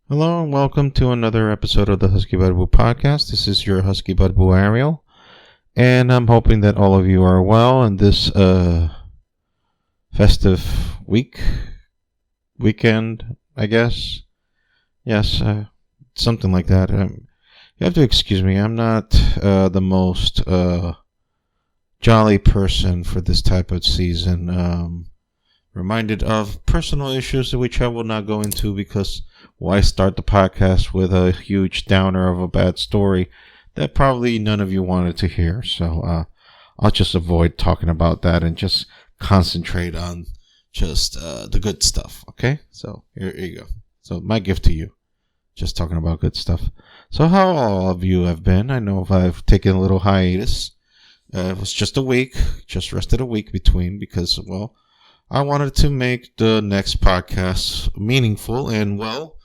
Hello and welcome to another episode of the Husky Budboo podcast. This is your Husky Budboo Ariel, and I'm hoping that all of you are well in this festive weekend, I guess. Yes, something like that. You have to excuse me. I'm not the most jolly person for this type of season. Reminded of personal issues which I will not go into because why start the podcast with a huge downer of a bad story that probably none of you wanted to hear. So I'll just avoid talking about that and just concentrate on just the good stuff. Okay, so here you go. So my gift to you, just talking about good stuff. So how all of you have been? I know I've taken a little hiatus. It was just a week, just rested a week between because, well, I wanted to make the next podcast meaningful. And, well,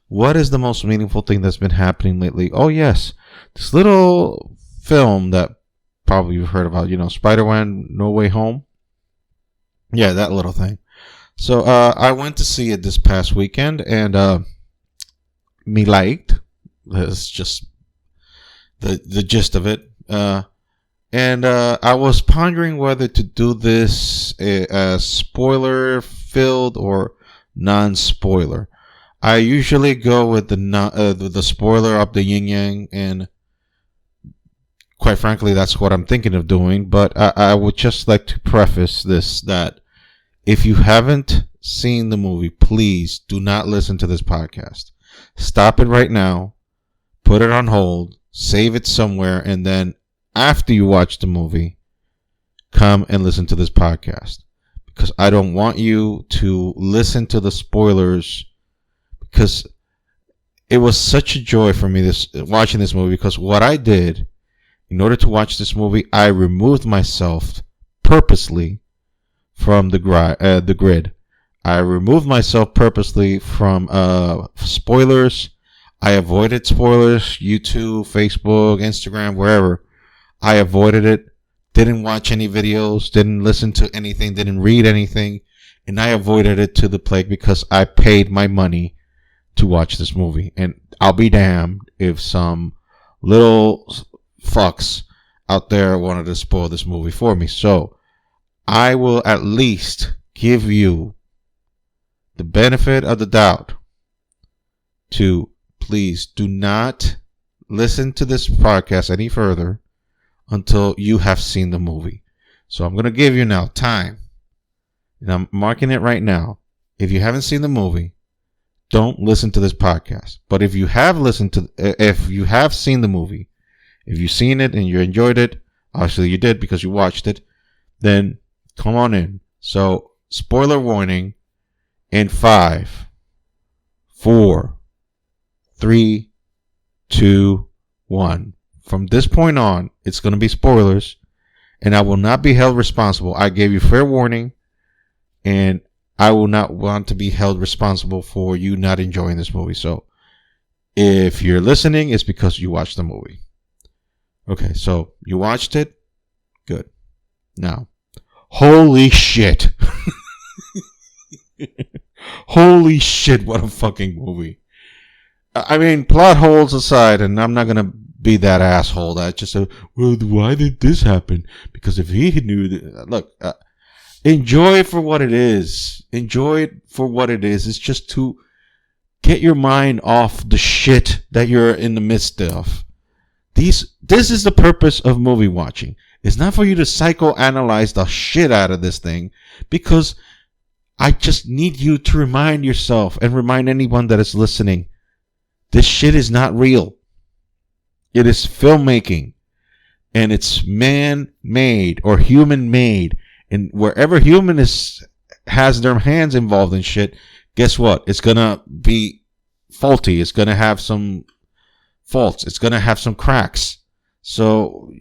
what is the most meaningful thing that's been happening lately? Oh, yes, this little film that probably you've heard about, Spider-man No Way Home. Yeah, that little thing. So I went to see it this past weekend, and me liked. That's just the gist of it. And I was pondering whether to do this as spoiler-filled or non-spoiler. I usually go with the spoiler up the yin-yang, and quite frankly, that's what I'm thinking of doing. But I would just like to preface this that if you haven't seen the movie, please do not listen to this podcast. Stop it right now, put it on hold, save it somewhere, and then after you watch the movie, come and listen to this podcast. Because I don't want you to listen to the spoilers, because it was such a joy for me watching this movie. Because what I did in order to watch this movie, I removed myself purposely from the grid. I removed myself purposely from spoilers. I avoided spoilers, YouTube, Facebook, Instagram, wherever. I avoided it, didn't watch any videos, didn't listen to anything, didn't read anything, and I avoided it to the plague because I paid my money to watch this movie. And I'll be damned if some little fucks out there wanted to spoil this movie for me. So I will at least give you the benefit of the doubt to please do not listen to this podcast any further until you have seen the movie. So I'm going to give you now time, and I'm marking it right now. If you haven't seen the movie, don't listen to this podcast. But if you have seen the movie, if you've seen it and you enjoyed it, obviously you did because you watched it, then come on in. So spoiler warning in 5, 4, 3, 2, 1. From this point on, it's going to be spoilers, and I will not be held responsible. I gave you fair warning, and I will not want to be held responsible for you not enjoying this movie. So if you're listening, it's because you watched the movie. Okay, so you watched it? Good. Now, holy shit. Holy shit, what a fucking movie. I mean, plot holes aside, and I'm not going to be that asshole that just said, well, why did this happen? Because if he knew that, look, enjoy it for what it is. Enjoy it for what it is. It's just to get your mind off the shit that you're in the midst of. This is the purpose of movie watching. It's not for you to psychoanalyze the shit out of this thing, because I just need you to remind yourself and remind anyone that is listening, this shit is not real. It is filmmaking, and it's man-made or human-made. And wherever human has their hands involved in shit, guess what? It's going to be faulty. It's going to have some faults. It's going to have some cracks. So,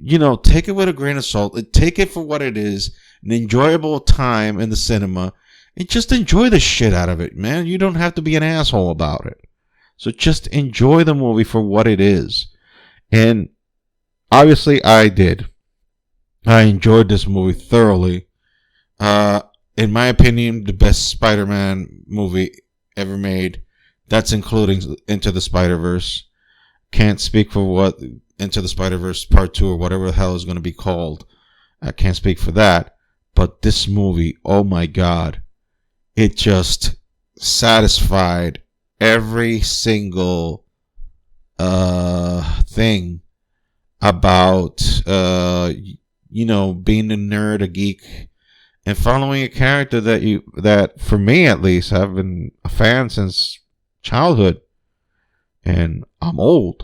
take it with a grain of salt. Take it for what it is, an enjoyable time in the cinema, and just enjoy the shit out of it, man. You don't have to be an asshole about it. So just enjoy the movie for what it is. And obviously I did. I enjoyed this movie thoroughly. In my opinion, the best Spider-Man movie ever made. That's including Into the Spider-Verse. Can't speak for what Into the Spider-Verse Part 2 or whatever the hell is going to be called. I can't speak for that. But this movie, oh my God, it just satisfied every single thing about being a nerd, a geek, and following a character that for me at least, I've been a fan since childhood, and I'm old,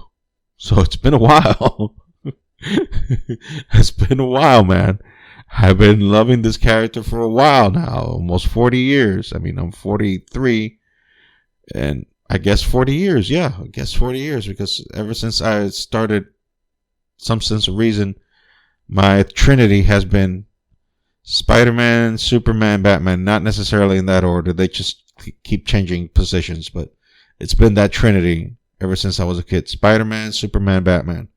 so it's been a while. It's been a while, man. I've been loving this character for a while now, almost 40 years. I mean, I'm 43, and I guess 40 years. Yeah, I guess 40 years, because ever since I started, some sense of reason, my trinity has been Spider-Man, Superman, Batman. Not necessarily in that order. They just keep changing positions, but it's been that trinity ever since I was a kid. Spider-Man, Superman, Batman.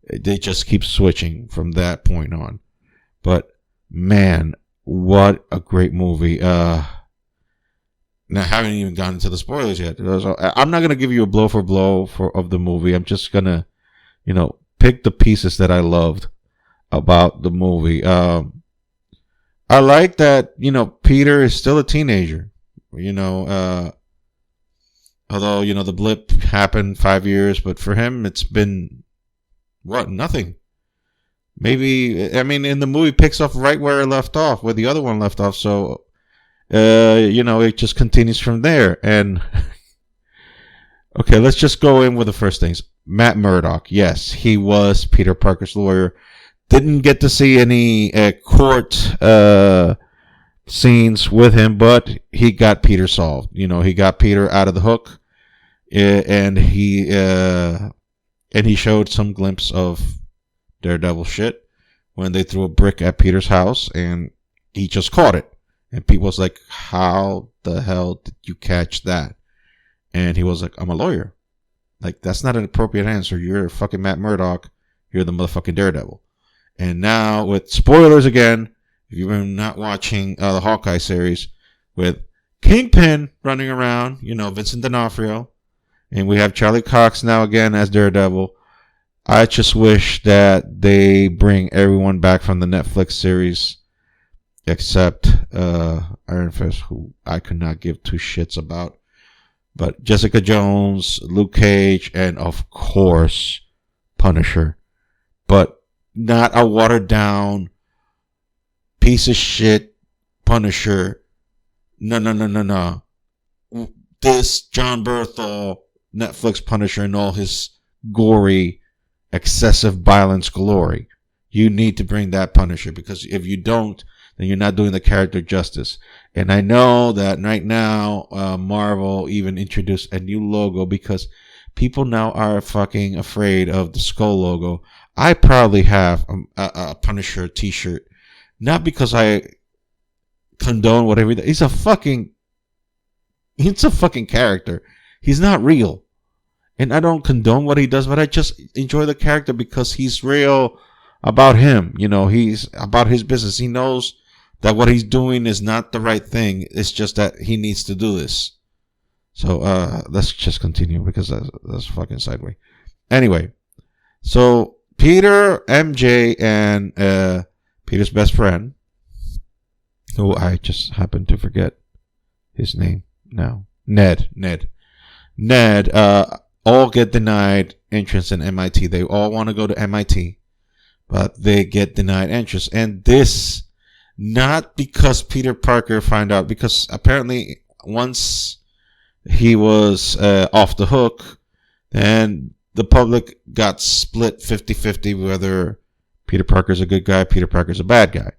They just keep switching from that point on. But man, what a great movie. Now, I haven't even gotten into the spoilers yet. I'm not going to give you a blow for blow of the movie. I'm just going to, pick the pieces that I loved about the movie. I like that, Peter is still a teenager. Although, the blip happened 5 years, but for him, it's been, nothing. Maybe, I mean, in the movie picks up right where it left off, where the other one left off. So, it just continues from there. And, okay, let's just go in with the first things. Matt Murdock, yes, he was Peter Parker's lawyer. Didn't get to see any court scenes with him, but he got Peter solved. He got Peter out of the hook, and he showed some glimpse of Daredevil shit when they threw a brick at Peter's house, and he just caught it. And people was like, how the hell did you catch that? And he was like, I'm a lawyer. Like, that's not an appropriate answer. You're fucking Matt Murdock. You're the motherfucking Daredevil. And now, with spoilers again, if you've been not watching the Hawkeye series, with Kingpin running around, Vincent D'Onofrio, and we have Charlie Cox now again as Daredevil. I just wish that they bring everyone back from the Netflix series, except Iron Fist, who I could not give two shits about. But Jessica Jones, Luke Cage, and of course, Punisher. But not a watered down piece of shit Punisher. No. This John Berthel Netflix Punisher and all his gory, excessive violence glory. You need to bring that Punisher, because if you don't, then you're not doing the character justice. And I know that right now, Marvel even introduced a new logo, because people now are fucking afraid of the skull logo. I proudly have a Punisher t-shirt, not because I condone whatever. He's a fucking character. He's not real. And I don't condone what he does, but I just enjoy the character because he's real about him. He's about his business. He knows that what he's doing is not the right thing. It's just that he needs to do this. So, let's just continue, because that's fucking sideways. Anyway, so Peter, MJ, and Peter's best friend, who I just happen to forget his name now, Ned, all get denied entrance in MIT. They all want to go to MIT, but they get denied entrance. And this, not because Peter Parker found out, because apparently once he was off the hook, then the public got split 50-50 whether Peter Parker's a good guy, Peter Parker's a bad guy.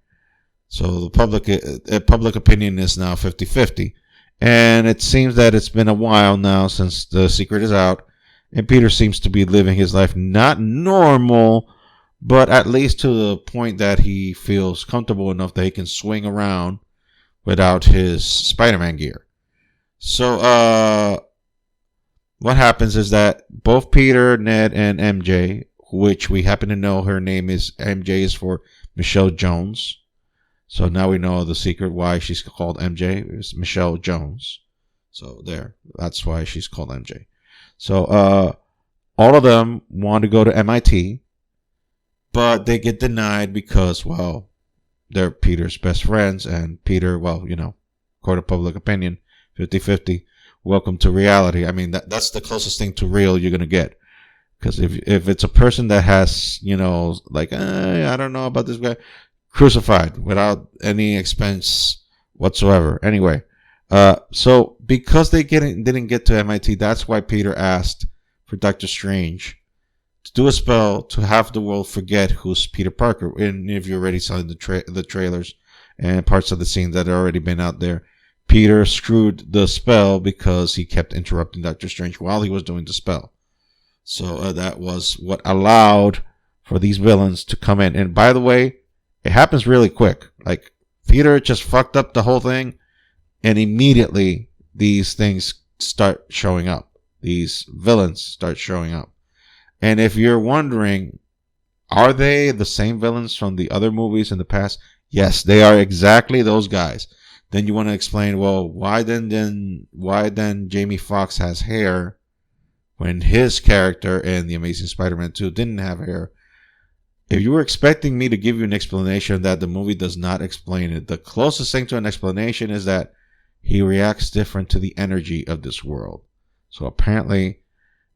So the public opinion is now 50-50. And it seems that it's been a while now since the secret is out, and Peter seems to be living his life not normal, but at least to the point that he feels comfortable enough that he can swing around without his Spider-Man gear. So, what happens is that both Peter, Ned, and MJ, which we happen to know her name is, MJ is for Michelle Jones. So now we know the secret why she's called MJ. It's Michelle Jones. So there, that's why she's called MJ. So all of them want to go to MIT, but they get denied because, well, they're Peter's best friends, and Peter, well, court of public opinion, 50-50. Welcome to reality. I mean, that's the closest thing to real you're gonna get. Because if it's a person that has, like, I don't know about this guy, crucified without any expense whatsoever. Anyway, so because they didn't get to MIT, that's why Peter asked for Doctor Strange to do a spell to have the world forget who's Peter Parker. And if you're already selling the trailers and parts of the scene that had already been out there, Peter screwed the spell because he kept interrupting Doctor Strange while he was doing the spell. So that was what allowed for these villains to come in. And by the way, it happens really quick. Like, Peter just fucked up the whole thing, and immediately these things start showing up. These villains start showing up. And if you're wondering, are they the same villains from the other movies in the past? Yes, they are exactly those guys. Then you want to explain, well, why then Jamie Foxx has hair when his character in The Amazing Spider-Man 2 didn't have hair? If you were expecting me to give you an explanation that the movie does not explain it, the closest thing to an explanation is that he reacts different to the energy of this world. So apparently,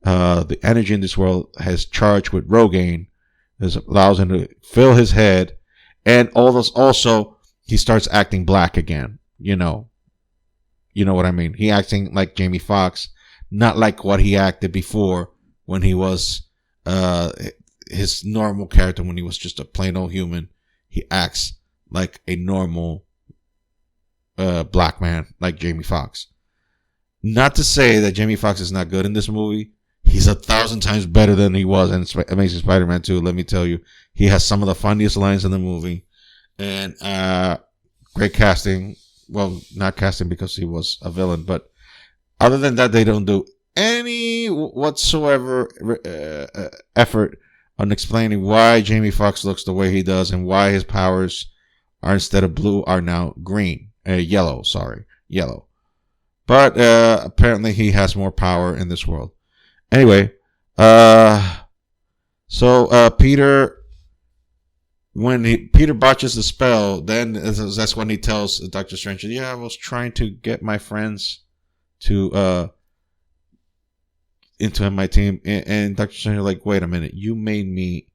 the energy in this world has charged with Rogaine. This allows him to fill his head, and also he starts acting black again. You know what I mean? He acting like Jamie Foxx, not like what he acted before when he was his normal character, when he was just a plain old human. He acts like a normal black man, like Jamie Foxx. Not to say that Jamie Foxx is not good in this movie. He's 1,000 times better than he was in Amazing Spider-Man 2. Let me tell you, he has some of the funniest lines in the movie, and great casting. Well, not casting because he was a villain, but other than that, they don't do any whatsoever effort on explaining why Jamie Foxx looks the way he does and why his powers are, instead of blue, are now green. Yellow. But apparently he has more power in this world. Anyway, so Peter, when Peter botches the spell, then that's when he tells Doctor Strange, yeah, I was trying to get my friends to into my team, and Doctor Strange is like, wait a minute, you made me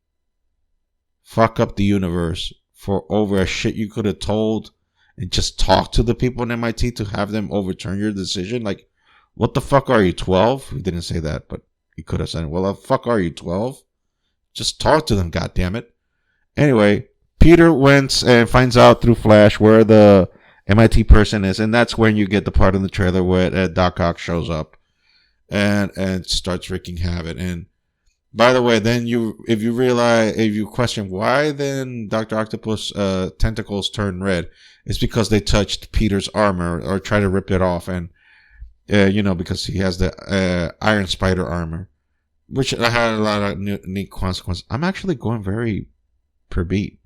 fuck up the universe for over a shit you could have told and just talk to the people in MIT to have them overturn your decision? Like, what the fuck are you, 12? He didn't say that, but he could have said, well, the fuck are you, 12? Just talk to them, goddammit. Anyway, Peter went and finds out through Flash where the MIT person is, and that's when you get the part in the trailer where Doc Ock shows up and starts wreaking havoc. And by the way, then if you question why then Dr. Octopus tentacles turn red, it's because they touched Peter's armor or try to rip it off, and because he has the Iron Spider armor, which had a lot of neat consequences. I'm actually going very per beat.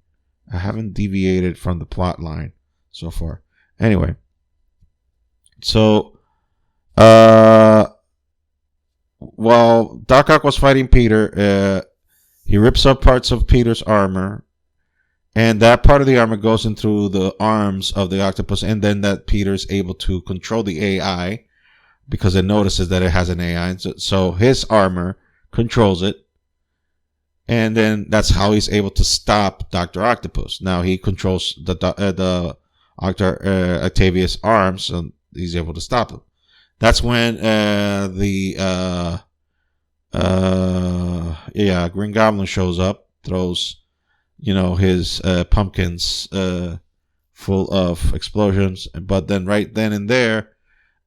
I haven't deviated from the plot line so far. Anyway, so while Doc Ock was fighting Peter, he rips up parts of Peter's armor, and that part of the armor goes into the arms of the octopus, and then that Peter's able to control the AI because it notices that it has an AI. So his armor controls it, and then that's how he's able to stop Dr. Octopus. Now he controls the Dr. Octavius' arms, so he's able to stop him. That's when Green Goblin shows up, throws his pumpkins full of explosions, but then right then and there,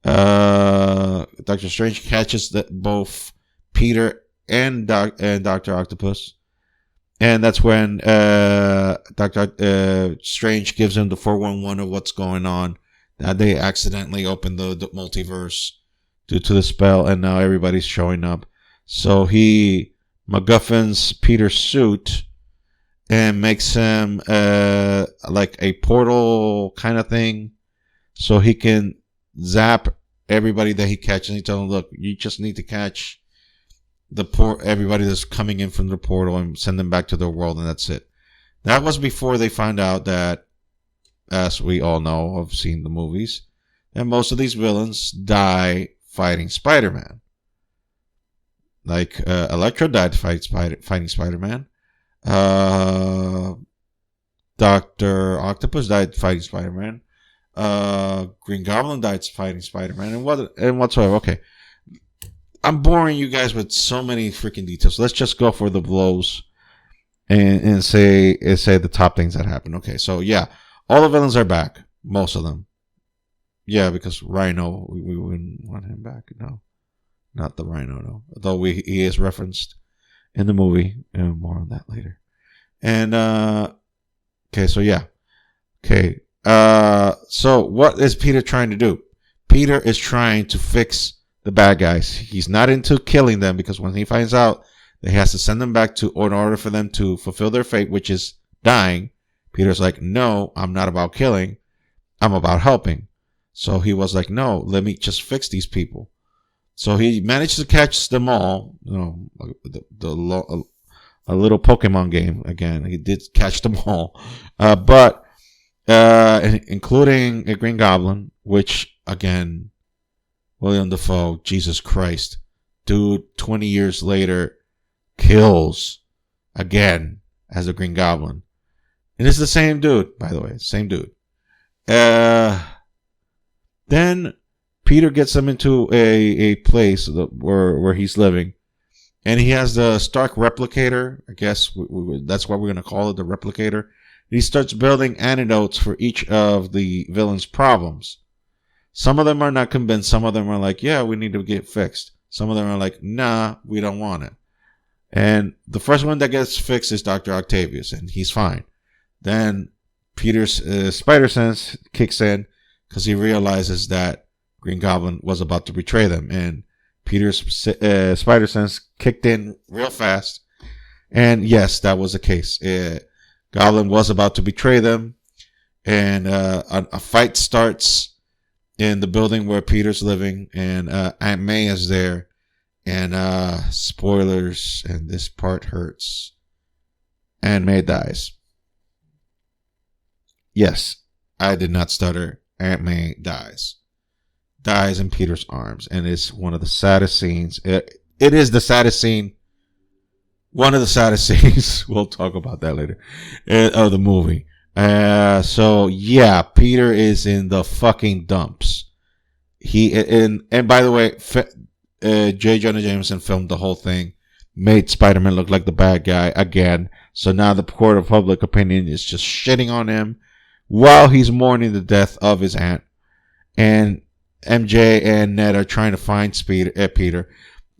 Doctor Strange catches both Peter and Dr. Octopus, and that's when Dr. Strange gives him the 411 of what's going on. That they accidentally opened the multiverse due to the spell, and now everybody's showing up. So he MacGuffins Peter's suit and makes him like a portal kind of thing, so he can zap everybody that he catches. And he tells them, look, you just need to catch everybody that's coming in from the portal and send them back to their world, and that's it. That was before they found out that, as we all know, have seen the movies, that most of these villains die fighting Spider-Man. Like Electro died fighting Spider-Man. Dr. Octopus died fighting Spider-Man. Green Goblin died fighting Spider-Man, and whatsoever. Okay, I'm boring you guys with so many freaking details. Let's just go for the blows and say the top things that happened. Okay, so yeah, all the villains are back, most of them. Yeah, because Rhino, we wouldn't want him back. No, not the Rhino. No, though he is referenced in the movie, and more on that later. And okay, so yeah, okay. So what is Peter trying to do? Peter is trying to fix the bad guys. He's not into killing them, because when he finds out that he has to send them back in order for them to fulfill their fate, which is dying, Peter's like, no, I'm not about killing. I'm about helping. So he was like, no, let me just fix these people. So he managed to catch them all. You know, a little Pokemon game again. He did catch them all, but including a Green Goblin, which again, William Dafoe, Jesus Christ, dude, 20 years later, kills again as a Green Goblin, and it's the same dude, by the way, same dude. Then Peter gets them into a place where he's living, and he has the Stark replicator. I guess that's what we're going to call it, the replicator. He starts building antidotes for each of the villains' problems. Some of them are not convinced. Some of them are like, yeah, we need to get fixed. Some of them are like, nah, we don't want it. And the first one that gets fixed is Dr. Octavius, and he's fine. Then Peter's spider sense kicks in, because he realizes that Green Goblin was about to betray them, and Peter's spider sense kicked in real fast, and yes, that was the case. Goblin was about to betray them, and a fight starts in the building where Peter's living, and Aunt May is there, and spoilers, and this part hurts. Aunt May dies. Yes, I did not stutter. Aunt May dies in Peter's arms, and it's one of the saddest scenes. It is the saddest scene, one of the saddest scenes. We'll talk about that later, of the movie. So yeah, Peter is in the fucking dumps. And by the way, J. Jonah Jameson filmed the whole thing, made Spider-Man look like the bad guy again. So now the court of public opinion is just shitting on him while he's mourning the death of his aunt. And MJ and Ned are trying to find Peter.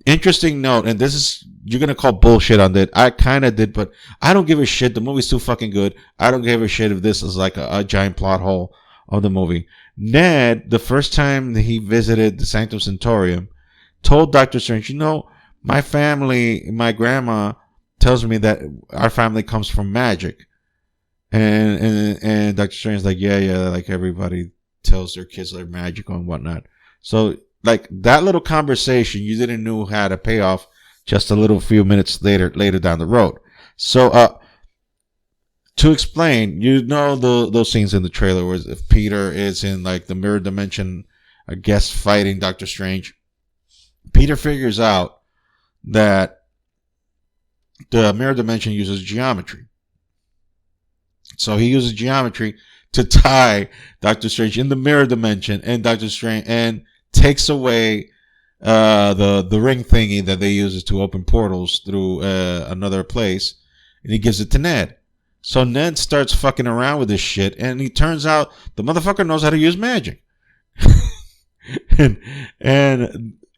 Interesting note, and this is, you're going to call bullshit on that. I kind of did, but I don't give a shit. The movie's too fucking good. I don't give a shit if this is like a giant plot hole of the movie. Ned, the first time he visited the Sanctum Sanctorum, told Dr. Strange, you know, my family, my grandma tells me that our family comes from magic. And Dr. Strange's like, yeah, like everybody tells their kids they're magical and whatnot. So, like, that little conversation, you didn't know how to pay off just a little few minutes later down the road. So, to explain, you know, those scenes in the trailer where if Peter is in, like, the mirror dimension, I guess, fighting Doctor Strange. Peter figures out that the mirror dimension uses geometry. So he uses geometry to tie Doctor Strange in the mirror dimension and Doctor Strange, and takes away the ring thingy that they use to open portals through another place, and he gives it to Ned. So Ned starts fucking around with this shit, and he turns out the motherfucker knows how to use magic. and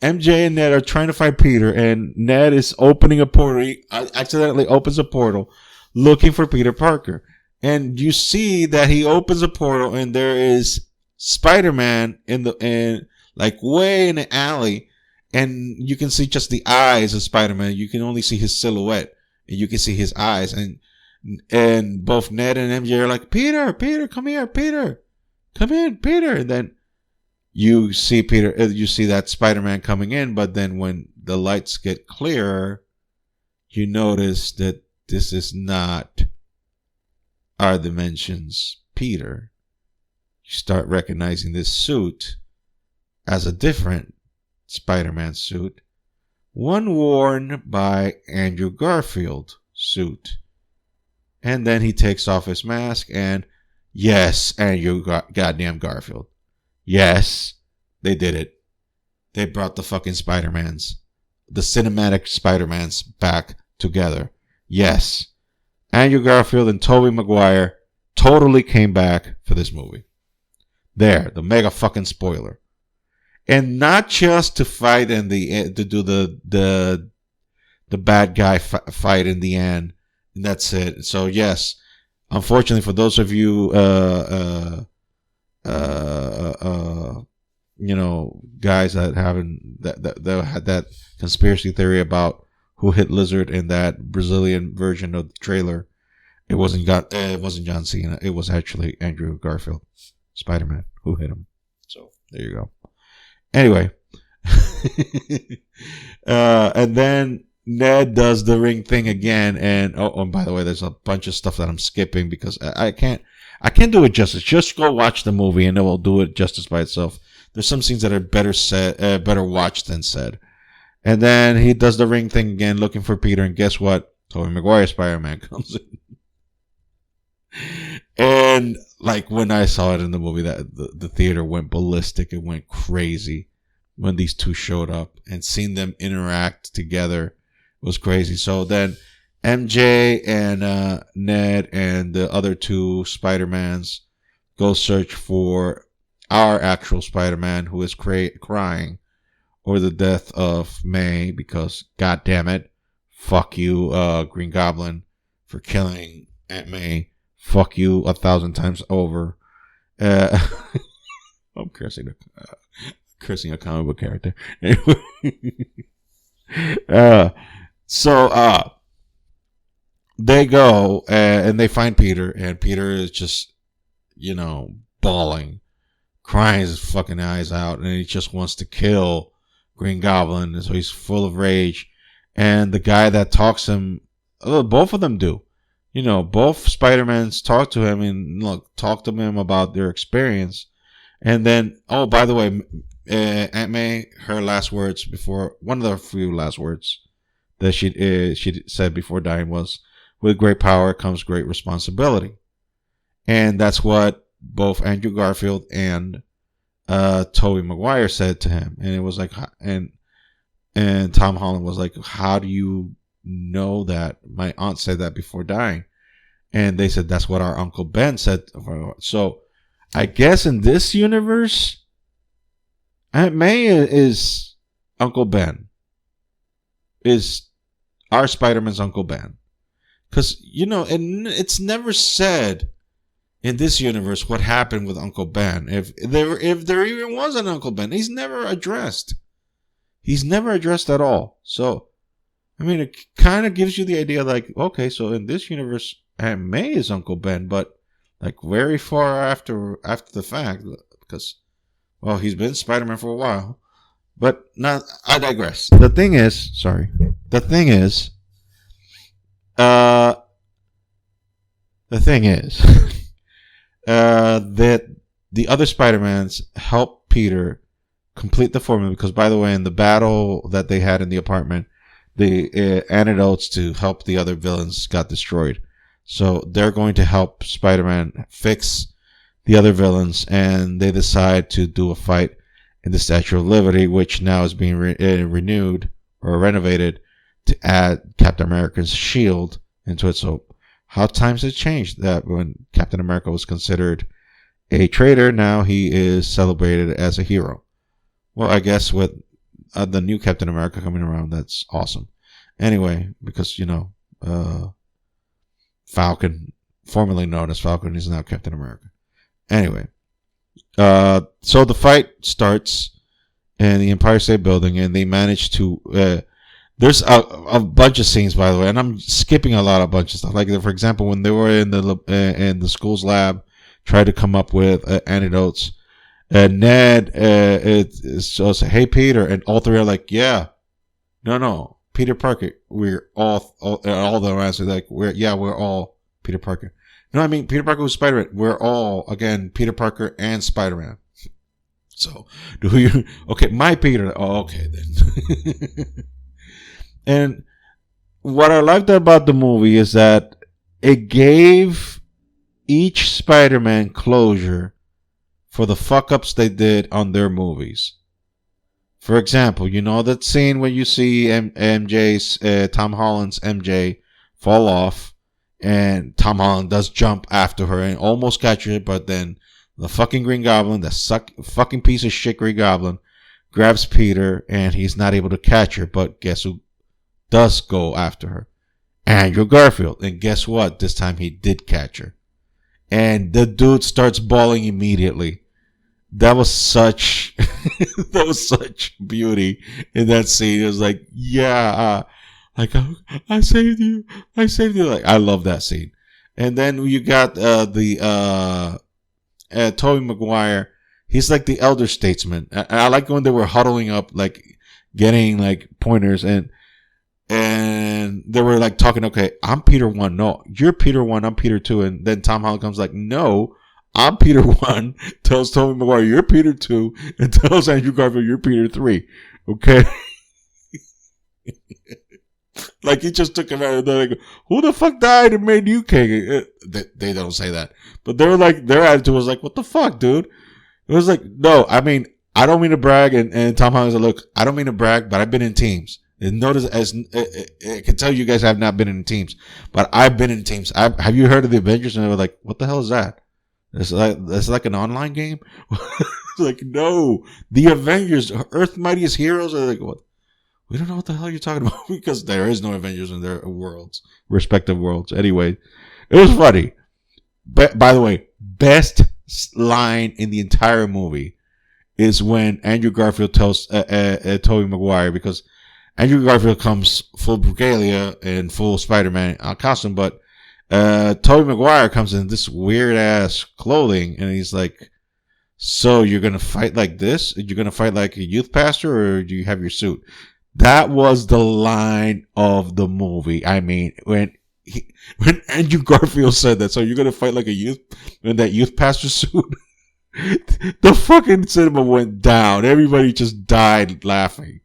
MJ and Ned are trying to find Peter, and Ned is opening a portal. He accidentally opens a portal looking for Peter Parker. And you see that he opens a portal, and there is Spider-Man like way in the alley, and you can see just the eyes of Spider-Man. You can only see his silhouette, and you can see his eyes. And both Ned and MJ are like, Peter, come here, Peter, come in, Peter. And then you see Peter, you see that Spider-Man coming in, but then when the lights get clearer, you notice that this is not our dimension's Peter. You start recognizing this suit as a different Spider-Man suit, one worn by Andrew Garfield suit. And then he takes off his mask and yes, Andrew goddamn Garfield. Yes, they did it. They brought the fucking Spider-Mans, the cinematic Spider-Mans back together. Yes, Andrew Garfield and Tobey Maguire totally came back for this movie. There, the mega fucking spoiler. And not just to fight in the end, to do the bad guy fight in the end, and that's it. So yes, unfortunately for those of you, guys that haven't that had that conspiracy theory about who hit Lizard in that Brazilian version of the trailer, it wasn't John Cena. It was actually Andrew Garfield, Spider-Man, who hit him. So there you go. Anyway, and then Ned does the ring thing again, and and by the way, there's a bunch of stuff that I'm skipping because I can't do it justice. Just go watch the movie, and it will do it justice by itself. There's some scenes that are better watched than said. And then he does the ring thing again, looking for Peter, and guess what? Tobey Maguire Spider-Man comes in. And like when I saw it in the movie, that the theater went ballistic. It went crazy when these two showed up, and seeing them interact together was crazy. So then MJ and Ned and the other two Spider-Mans go search for our actual Spider-Man, who is crying over the death of May, because god damn it, fuck you, Green Goblin, for killing Aunt May. Fuck you 1,000 times over. I'm cursing a comic book character. So they go and they find Peter, and Peter is just, bawling, crying his fucking eyes out, and he just wants to kill Green Goblin, and so he's full of rage. And the guy that talks him, both of them do. Both Spider-Mans talk to him and talk to him about their experience. And then, by the way, Aunt May, her last words before, one of the few last words that she said before dying was, "With great power comes great responsibility." And that's what both Andrew Garfield and Tobey Maguire said to him. And it was like, and Tom Holland was like, "How do you know that?" My aunt said that before dying. And they said that's what our Uncle Ben said. So I guess in this universe, Aunt May is Uncle Ben, is our Spider-Man's Uncle Ben. Because, and it's never said in this universe what happened with Uncle Ben. If there even was an Uncle Ben, he's never addressed. He's never addressed at all. So, it kind of gives you the idea, like, okay, so in this universe, Aunt May is Uncle Ben, but like very far after the fact, because, well, he's been Spider-Man for a while. But not, I digress. The thing is, that the other Spider-Mans help Peter complete the formula, because, by the way, in the battle that they had in the apartment, the antidotes to help the other villains got destroyed. So they're going to help Spider-Man fix the other villains, and they decide to do a fight in the Statue of Liberty, which now is being renewed or renovated to add Captain America's shield into it. So how times have changed, that when Captain America was considered a traitor, now he is celebrated as a hero. Well, I guess with the new Captain America coming around, that's awesome. Anyway, because, Falcon, formerly known as Falcon, is now Captain America. Anyway, so the fight starts in the Empire State Building, and they manage to. There's a bunch of scenes, by the way, and I'm skipping a bunch of stuff. Like, for example, when they were in the school's lab, tried to come up with antidotes. And Ned so say, "Hey Peter," and all three are like, "Yeah, no, Peter Parker. We're all the rest are like, we're all Peter Parker. No, I mean Peter Parker was Spider-Man. We're all again Peter Parker and Spider-Man. So do you? Okay, my Peter. Oh, okay then." And what I liked about the movie is that it gave each Spider-Man closure for the fuck ups they did on their movies. For example, you know that scene where you see MJ's Tom Holland's MJ fall off, and Tom Holland does jump after her and almost catches her, but then the fucking Green Goblin, fucking piece of shit Green Goblin, grabs Peter and he's not able to catch her. But guess who does go after her? Andrew Garfield. And guess what? This time he did catch her. And the dude starts bawling immediately. That was such that was such beauty in that scene. It was like, yeah, I saved you, I saved you. Like, I love that scene. And then you got Tobey Maguire. He's like the elder statesman. I like when they were huddling up, like getting like pointers, and they were like talking. Okay, I'm Peter 1. No, you're Peter 1. I'm Peter 2. And then Tom Holland comes like, no, I'm Peter 1, tells Tobey Maguire, you're Peter 2, and tells Andrew Garfield, you're Peter 3. Okay? Like, he just took him out, and they're like, who the fuck died and made you king? They don't say that. But they were like, their attitude was like, what the fuck, dude? It was like, no, I mean, I don't mean to brag, and Tom Holland's like, look, I don't mean to brag, but I've been in teams. And notice, as I can tell you guys have not been in teams, but I've been in teams. Have you heard of the Avengers? And they were like, what the hell is that? It's like an online game. Like, no, the Avengers, Earth's Mightiest Heroes. Are like, what? We don't know what the hell you're talking about, because there is no Avengers in their worlds, respective worlds. Anyway, it was funny. But by the way, best line in the entire movie is when Andrew Garfield tells Tobey Maguire, because Andrew Garfield comes full regalia and full Spider-Man costume, but Tobey Maguire comes in this weird ass clothing, and he's like, so you're gonna fight like this? You're gonna fight like a youth pastor, or do you have your suit? That was the line of the movie. I mean, when Andrew Garfield said that, so you're gonna fight like a youth in that youth pastor suit? The fucking cinema went down. Everybody just died laughing.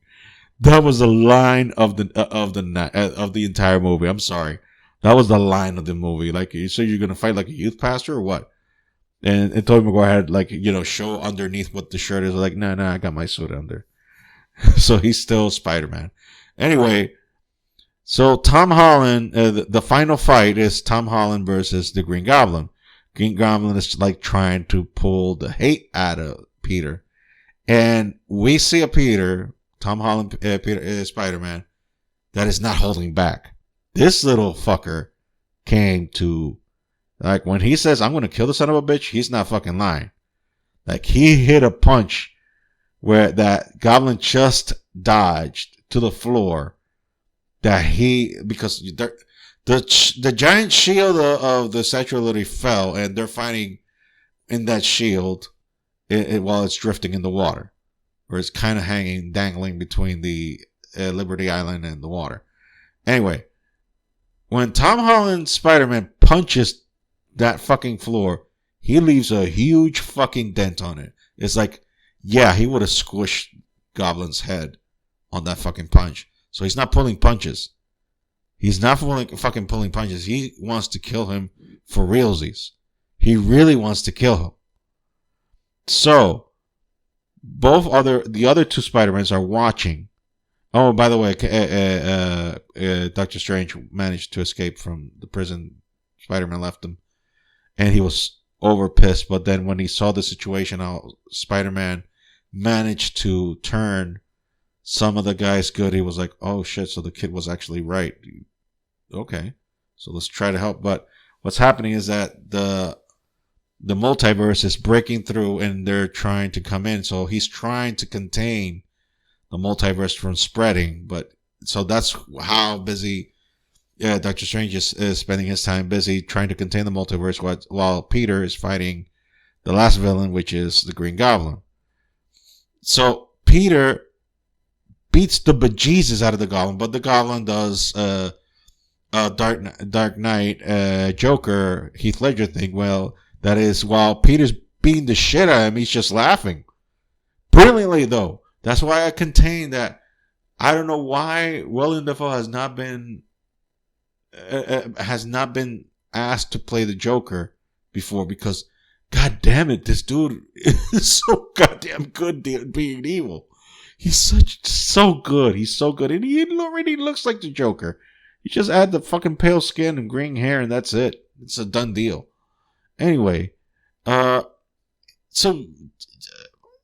That was the line of the entire movie. I'm sorry. That was the line of the movie. Like, you say you're going to fight like a youth pastor or what? And Tobey Maguire had, like, show underneath what the shirt is. Like, no, I got my suit under. So he's still Spider-Man. Anyway, so Tom Holland, the final fight is Tom Holland versus the Green Goblin. Green Goblin is like trying to pull the hate out of Peter. And we see a Tom Holland, Peter, Spider-Man, that is not holding back. This little fucker came to, like, when he says, I'm going to kill the son of a bitch, he's not fucking lying. Like, he hit a punch where that Goblin just dodged to the floor, because the giant shield of the Statue of Liberty fell, and they're fighting in that shield while it's drifting in the water, or it's kind of dangling between the Liberty Island and the water. Anyway, when Tom Holland Spider-Man punches that fucking floor, he leaves a huge fucking dent on it. It's like, yeah, he would have squished Goblin's head on that fucking punch. So he's not pulling punches. He's not fucking pulling punches. He wants to kill him for realsies. He really wants to kill him. So, the other two Spider-Mans are watching. Oh, by the way, Doctor Strange managed to escape from the prison. Spider-Man left him, and he was over pissed. But then when he saw the situation, how Spider-Man managed to turn some of the guys good, he was like, oh shit, so the kid was actually right. Okay, so let's try to help. But what's happening is that the multiverse is breaking through, and they're trying to come in. So he's trying to contain the multiverse from spreading. But so that's how busy Doctor Strange is spending his time busy trying to contain the multiverse, while Peter is fighting the last villain, which is the Green Goblin. So Peter beats the bejesus out of the Goblin, but the Goblin does Dark Knight Joker Heath Ledger thing. Well, that is, while Peter's beating the shit out of him, he's just laughing brilliantly, though. That's why I contain that. I don't know why Willem Dafoe has not been asked to play the Joker before, because god damn it, this dude is so goddamn good being evil. He's so good. He's so good. And he already looks like the Joker. You just add the fucking pale skin and green hair and that's it. It's a done deal. Anyway, so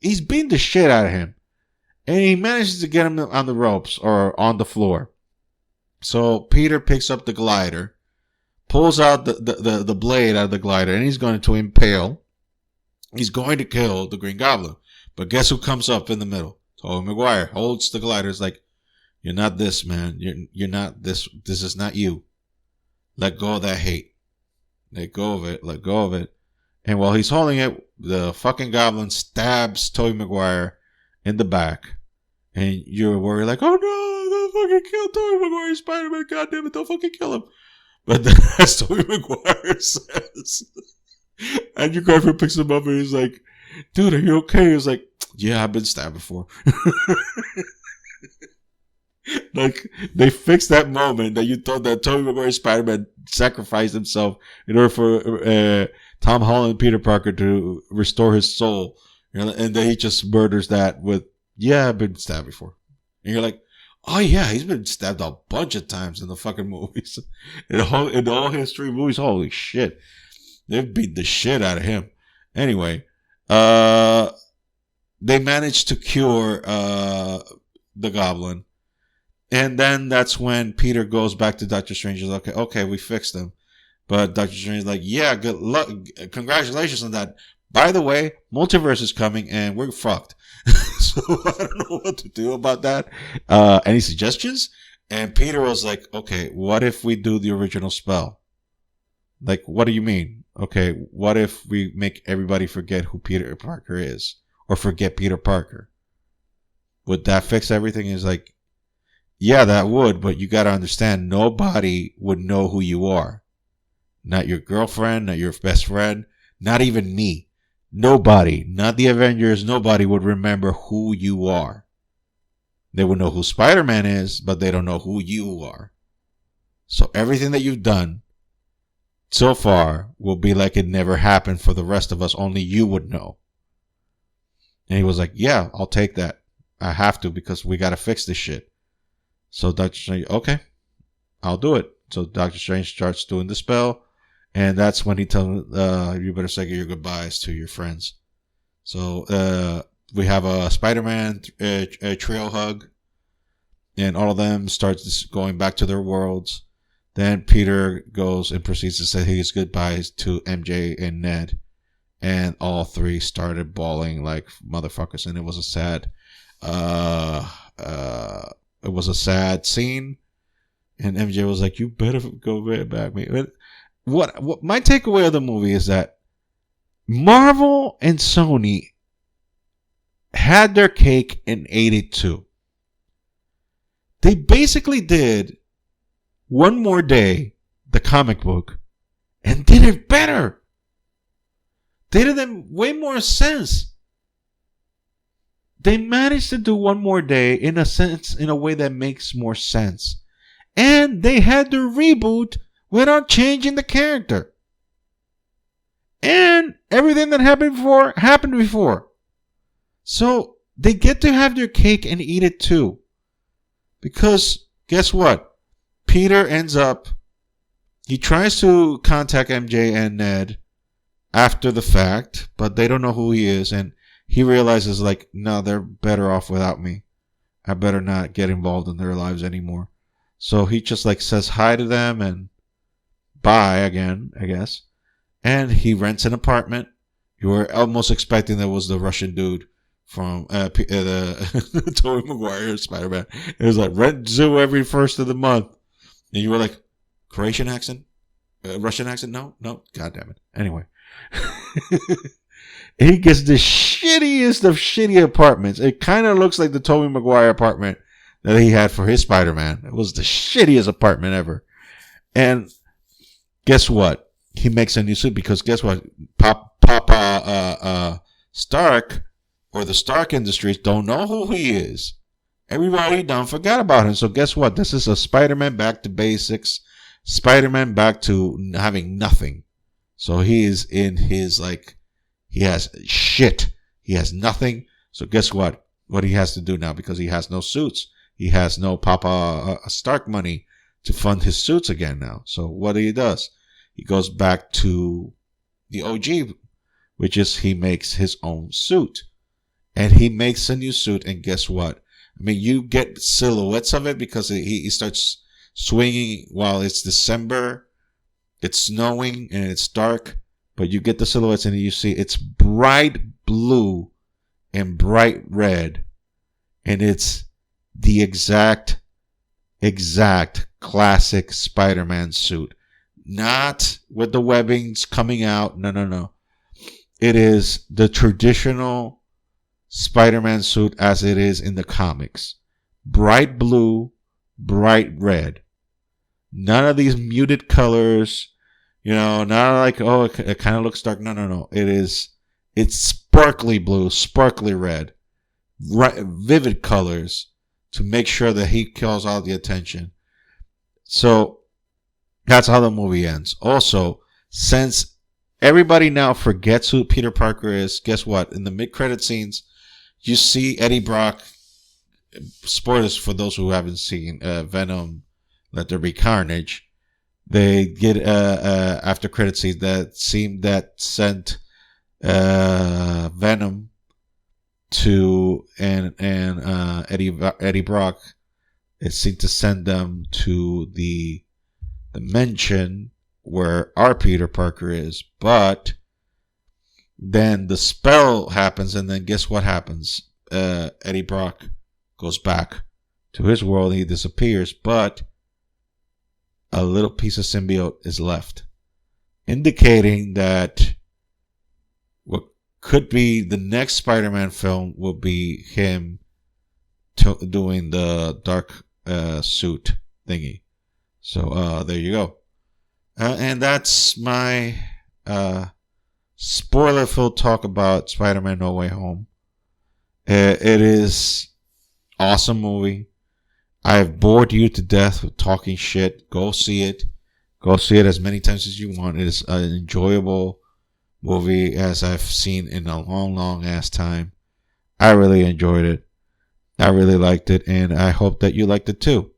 he's beating the shit out of him. And he manages to get him on the ropes or on the floor. So Peter picks up the glider, pulls out the blade out of the glider, and he's going to impale. He's going to kill the Green Goblin. But guess who comes up in the middle? Tobey Maguire holds the glider. It's like, you're not this, man. You're not this. This is not you. Let go of that hate. Let go of it. Let go of it. And while he's holding it, the fucking Goblin stabs Tobey Maguire in the back. And you're worried like, oh no, don't fucking kill Tobey Maguire, Spider-Man, goddammit, don't fucking kill him. But then as Tobey Maguire says, and your girlfriend picks him up and he's like, dude, are you okay? He's like, yeah, I've been stabbed before. Like, they fixed that moment that you thought that Tobey Maguire Spider-Man sacrificed himself in order for Tom Holland and Peter Parker to restore his soul. You know, and then he just murders that with, yeah, I've been stabbed before. And you're like, oh yeah, he's been stabbed a bunch of times in the fucking movies. In all history movies, holy shit. They've beat the shit out of him. Anyway, they managed to cure the Goblin. And then that's when Peter goes back to Doctor Strange. He's like, okay, we fixed him. But Doctor Strange is like, yeah, good luck. Congratulations on that. By the way, multiverse is coming and we're fucked. So I don't know what to do about that. Any suggestions? And Peter was like, okay, what if we do the original spell? Like, what do you mean? Okay, what if we make everybody forget who Peter Parker is? Or forget Peter Parker? Would that fix everything? He's like, yeah, that would, but you gotta understand, nobody would know who you are. Not your girlfriend, not your best friend, not even me. Nobody, not the Avengers, nobody would remember who you are. They would know who Spider-Man is, but they don't know who you are. So everything that you've done so far will be like it never happened for the rest of us. Only you would know. And he was like, yeah, I'll take that. I have to, because we got to fix this shit. So Doctor Strange, okay, I'll do it. So Doctor Strange starts doing the spell. And that's when he tells him, you better say your goodbyes to your friends. So we have a Spider-Man trio hug. And all of them starts going back to their worlds. Then Peter goes and proceeds to say his goodbyes to MJ and Ned. And all three started bawling like motherfuckers. And it was a sad scene. And MJ was like, you better go back, man. What my takeaway of the movie is that Marvel and Sony had their cake and ate it too. They basically did One More Day, the comic book, and did it better. They did it way more sense. They managed to do One More Day in a way that makes more sense. And they had to reboot without changing the character. And everything that happened before. So they get to have their cake and eat it too. Because guess what? Peter ends up, he tries to contact MJ and Ned after the fact, but they don't know who he is. And he realizes like, no, they're better off without me. I better not get involved in their lives anymore. So he just like says hi to them and bye again, I guess. And he rents an apartment. You were almost expecting that was the Russian dude from the Tobey Maguire Spider-Man. It was like rent zoo every first of the month. And you were like, Croatian accent? Russian accent? No? God damn it. Anyway. And he gets the shittiest of shitty apartments. It kind of looks like the Tobey Maguire apartment that he had for his Spider-Man. It was the shittiest apartment ever. And guess what? He makes a new suit because guess what? Papa Stark or the Stark Industries don't know who he is. Everybody done forgot about him. So guess what? This is a Spider-Man back to basics. Spider-Man back to having nothing. So he is in his he has shit. He has nothing. So guess what? What he has to do now, because he has no suits. He has no Papa Stark money to fund his suits again now. So what he does? He goes back to the OG, which is he makes his own suit. And he makes a new suit, and guess what? I mean, you get silhouettes of it because he starts swinging while it's December. It's snowing and it's dark, but you get the silhouettes and you see it's bright blue and bright red. And it's the exact classic Spider-Man suit. Not with the webbings coming out. No. It is the traditional Spider-Man suit as it is in the comics. Bright blue, bright red. None of these muted colors, not like, it kind of looks dark. No. It's sparkly blue, sparkly red, vivid colors to make sure that he calls all the attention. So that's how the movie ends. Also, since everybody now forgets who Peter Parker is, guess what? In the mid-credit scenes, you see Eddie Brock. Spoilers for those who haven't seen Venom, Let There Be Carnage. They get after credit scenes that sent Venom to and Eddie Brock. It seemed to send them to the dimension where our Peter Parker is, but then the spell happens, and then guess what happens? Eddie Brock goes back to his world. He disappears, but a little piece of symbiote is left, indicating that what could be the next Spider-Man film will be him doing the dark suit thingy. So there you go. And that's my spoiler-filled talk about Spider-Man No Way Home. It is awesome movie. I have bored you to death with talking shit. Go see it. Go see it as many times as you want. It is an enjoyable movie as I've seen in a long ass time. I really enjoyed it. I really liked it, and I hope that you liked it too.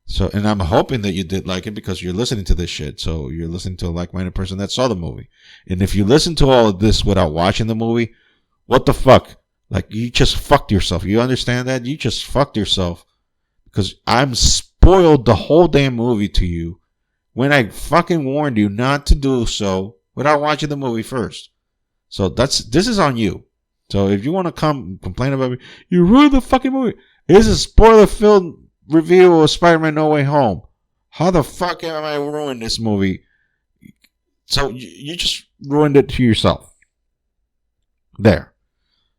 So, and I'm hoping that you did like it because you're listening to this shit. So you're listening to a like-minded person that saw the movie. And if you listen to all of this without watching the movie, what the fuck? Like, you just fucked yourself. You understand that? You just fucked yourself. Because I'm spoiled the whole damn movie to you when I fucking warned you not to do so without watching the movie first. So this is on you. So if you want to come complain about me, you ruined the fucking movie. It is a spoiler-filled review of Spider-Man No Way Home. How the fuck am I ruining this movie? So you just ruined it to yourself. There.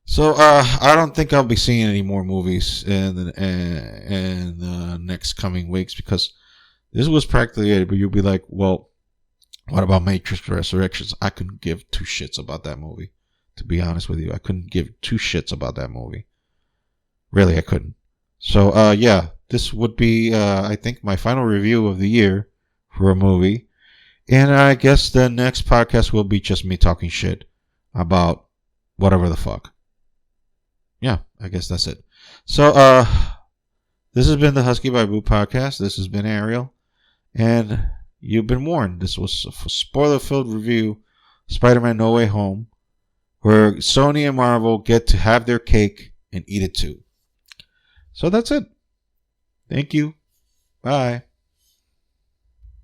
So I don't think I'll be seeing any more movies in the next coming weeks because this was practically it. But you'll be like, well, what about Matrix Resurrections? I couldn't give two shits about that movie. To be honest with you, I couldn't give two shits about that movie. Really, I couldn't. So yeah, this would be I think my final review of the year for a movie, and I guess the next podcast will be just me talking shit about whatever the fuck. Yeah, I guess that's it. So, this has been the Husky by Boo podcast. This has been Ariel. And you've been warned. This was a spoiler-filled review, Spider-Man No Way Home, where Sony and Marvel get to have their cake and eat it too. So that's it. Thank you. Bye.